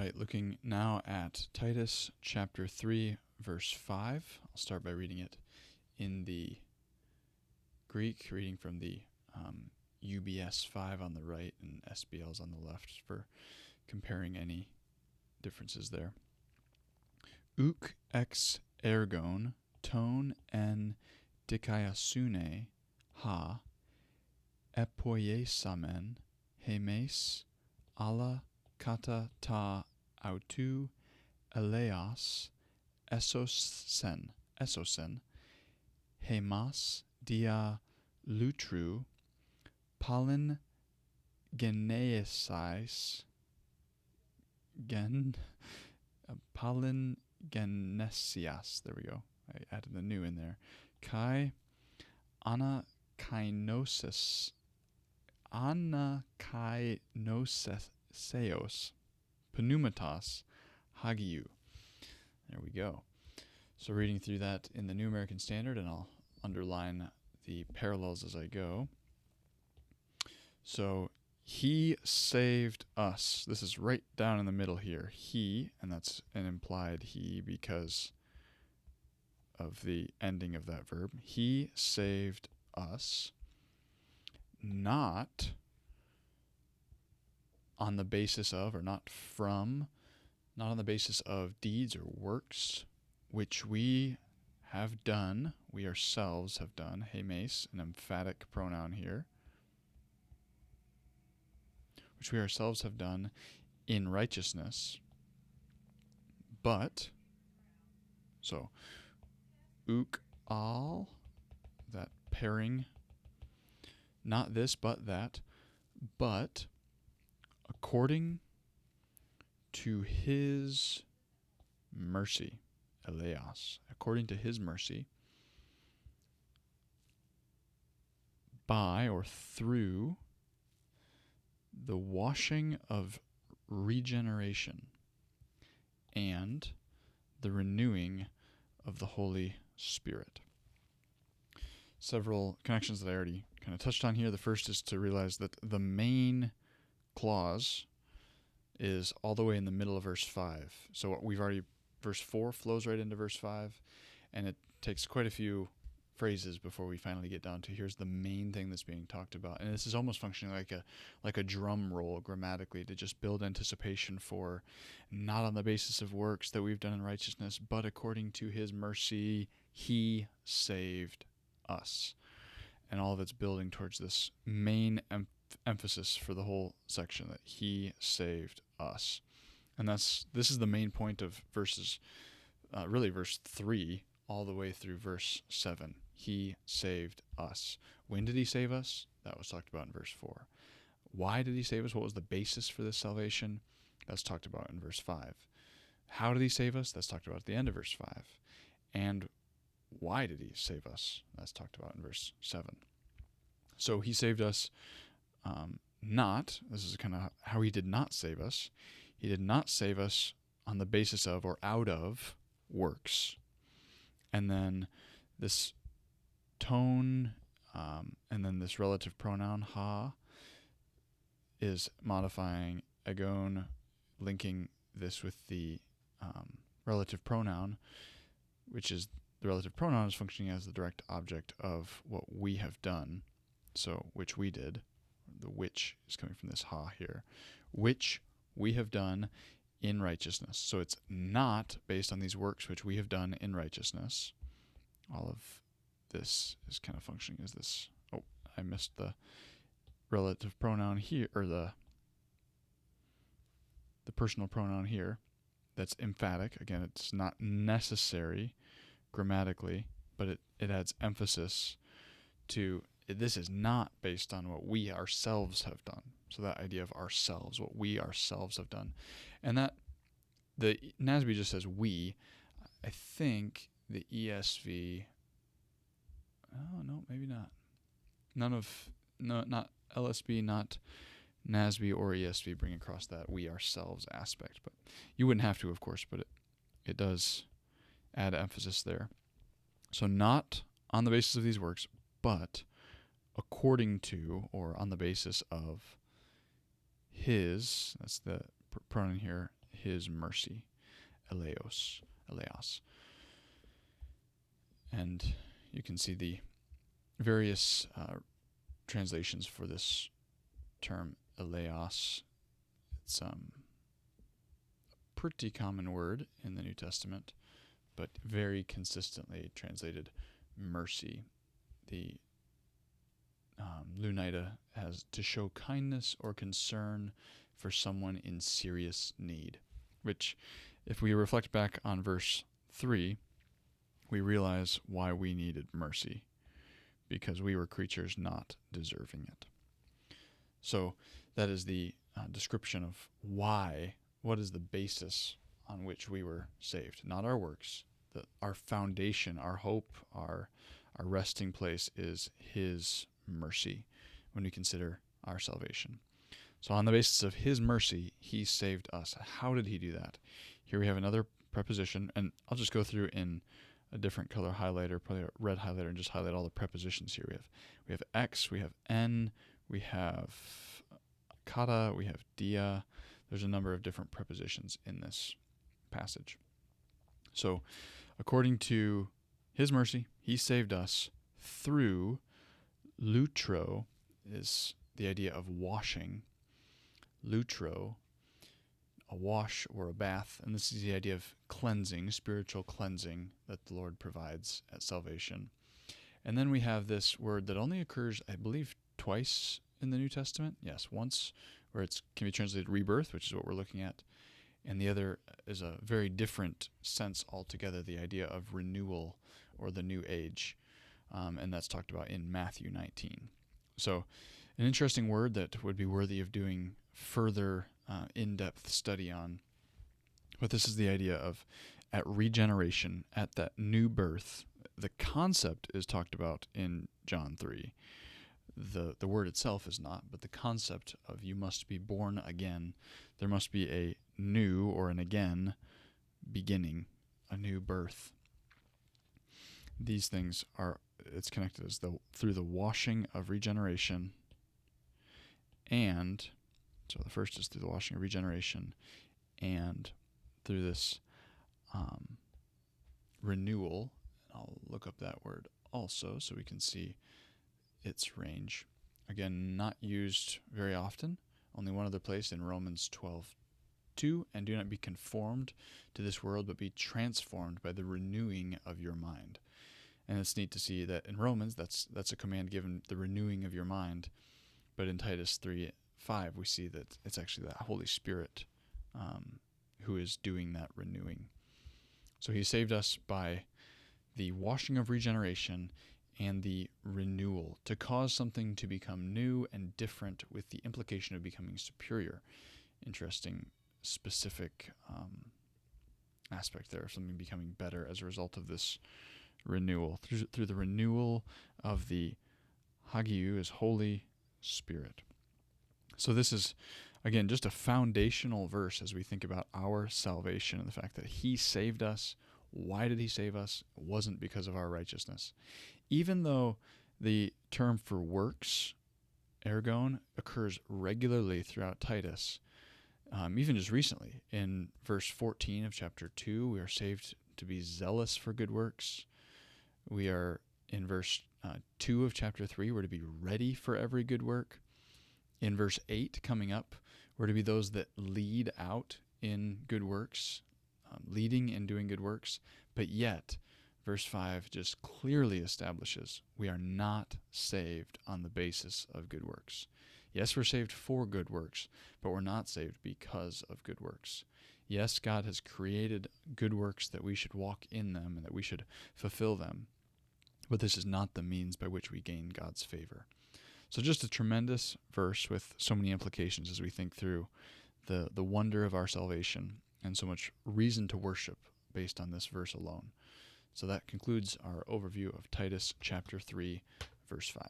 right, looking now at Titus chapter 3, verse 5. I'll start by reading it in the Greek, reading from the UBS 5 on the right and SBLs on the left for comparing any differences there. Uk ex ergon ton en dikaiasune ha epoiesamen hemes ala kata ta autu eleas esosen hemas dia lutru palin genesis palin genesias, there we go, I added the new in there, kai anakainosis anakainoseseos pneumatos hagiou. There we go. So reading through that in the New American Standard, and I'll underline the parallels as I go. So he saved us. This is right down in the middle here. He, and that's an implied he because of the ending of that verb. He saved us, not on the basis of, or not from, not on the basis of deeds or works, which we have done, we ourselves have done. Hemes, an emphatic pronoun here. Which we ourselves have done in righteousness. But, so, uk al, that pairing, not this but that, but according to his mercy, eleas, according to his mercy, by or through the washing of regeneration and the renewing of the Holy Spirit. Several connections that I already kind of touched on here. The first is to realize that the main clause is all the way in the middle of verse 5. So verse 4 flows right into verse 5, and it takes quite a few phrases before we finally get down to here's the main thing that's being talked about. And this is almost functioning like a drum roll grammatically to just build anticipation for not on the basis of works that we've done in righteousness, but according to his mercy, he saved us. And all of it's building towards this main emphasis for the whole section, that he saved us. And this is the main point of verses, really verse 3 all the way through verse 7. He saved us. When did he save us? That was talked about in verse 4. Why did he save us? What was the basis for this salvation? That's talked about in verse 5. How did he save us? That's talked about at the end of verse 5. And why did he save us? That's talked about in verse 7. So he saved us this is kind of how he did not save us. He did not save us on the basis of or out of works. And then this tone, and then this relative pronoun, ha, is modifying agon, linking this with the relative pronoun, which is the relative pronoun is functioning as the direct object of what we have done. So, which we did. The which is coming from this ha here. Which we have done in righteousness. So it's not based on these works which we have done in righteousness. All of this is kind of functioning as this. Oh, I missed the relative pronoun here, or the personal pronoun here. That's emphatic. Again, it's not necessary grammatically, but it adds emphasis to this is not based on what we ourselves have done. So that idea of ourselves, what we ourselves have done. And that the NASB just says we. I think the ESV, oh no, maybe not. Not LSB, not NASB or ESV bring across that we ourselves aspect. But you wouldn't have to, of course, but it does add emphasis there. So not on the basis of these works, but according to, or on the basis of his, that's the pronoun here, his mercy, eleos. And you can see the various translations for this term, eleos. It's a pretty common word in the New Testament, but very consistently translated mercy. The Lunita has to show kindness or concern for someone in serious need, which, if we reflect back on verse 3, we realize why we needed mercy, because we were creatures not deserving it. So that is the description of why, what is the basis on which we were saved, not our works. Our foundation, our hope, our resting place is his mercy when we consider our salvation. So on the basis of his mercy, he saved us. How did he do that? Here we have another preposition, and I'll just go through in a different color highlighter, probably a red highlighter, and just highlight all the prepositions here. We have ex, we have en, we have kata, we have dia. There's a number of different prepositions in this passage. So according to his mercy, he saved us through lutro, is the idea of washing. Lutro, a wash or a bath, and this is the idea of cleansing, spiritual cleansing that the Lord provides at salvation. And then we have this word that only occurs, I believe, twice in the New Testament. Yes, once where it can be translated rebirth, which is what we're looking at, and the other is a very different sense altogether, the idea of renewal or the new age, and that's talked about in Matthew 19. So an interesting word that would be worthy of doing further in-depth study on. But this is the idea of at regeneration, at that new birth. The concept is talked about in John 3. The word itself is not, but the concept of you must be born again. There must be a new or an again beginning, a new birth. These things are, it's connected as through the washing of regeneration, and so the first is through the washing of regeneration, and through this renewal. I'll look up that word also so we can see its range. Again, not used very often. Only one other place in Romans 12:2, and do not be conformed to this world, but be transformed by the renewing of your mind. And it's neat to see that in Romans, that's a command given, the renewing of your mind. But in Titus 3:5, we see that it's actually the Holy Spirit who is doing that renewing. So he saved us by the washing of regeneration and the renewal, to cause something to become new and different with the implication of becoming superior. Interesting, specific aspect there of something becoming better as a result of this renewal. Through the renewal of the Hagiou, is Holy Spirit. So this is, again, just a foundational verse as we think about our salvation and the fact that he saved us. Why did he save us? It wasn't because of our righteousness. Even though the term for works, ergon, occurs regularly throughout Titus, even just recently, in verse 14 of chapter 2, we are saved to be zealous for good works. We are, in verse 2 of chapter 3, we're to be ready for every good work. In verse 8 coming up, we're to be those that lead out in good works, leading and doing good works. But yet, verse 5 just clearly establishes we are not saved on the basis of good works. Yes, we're saved for good works, but we're not saved because of good works. Yes, God has created good works that we should walk in them and that we should fulfill them, but this is not the means by which we gain God's favor. So just a tremendous verse with so many implications as we think through the wonder of our salvation and so much reason to worship based on this verse alone. So that concludes our overview of Titus chapter 3, verse 5.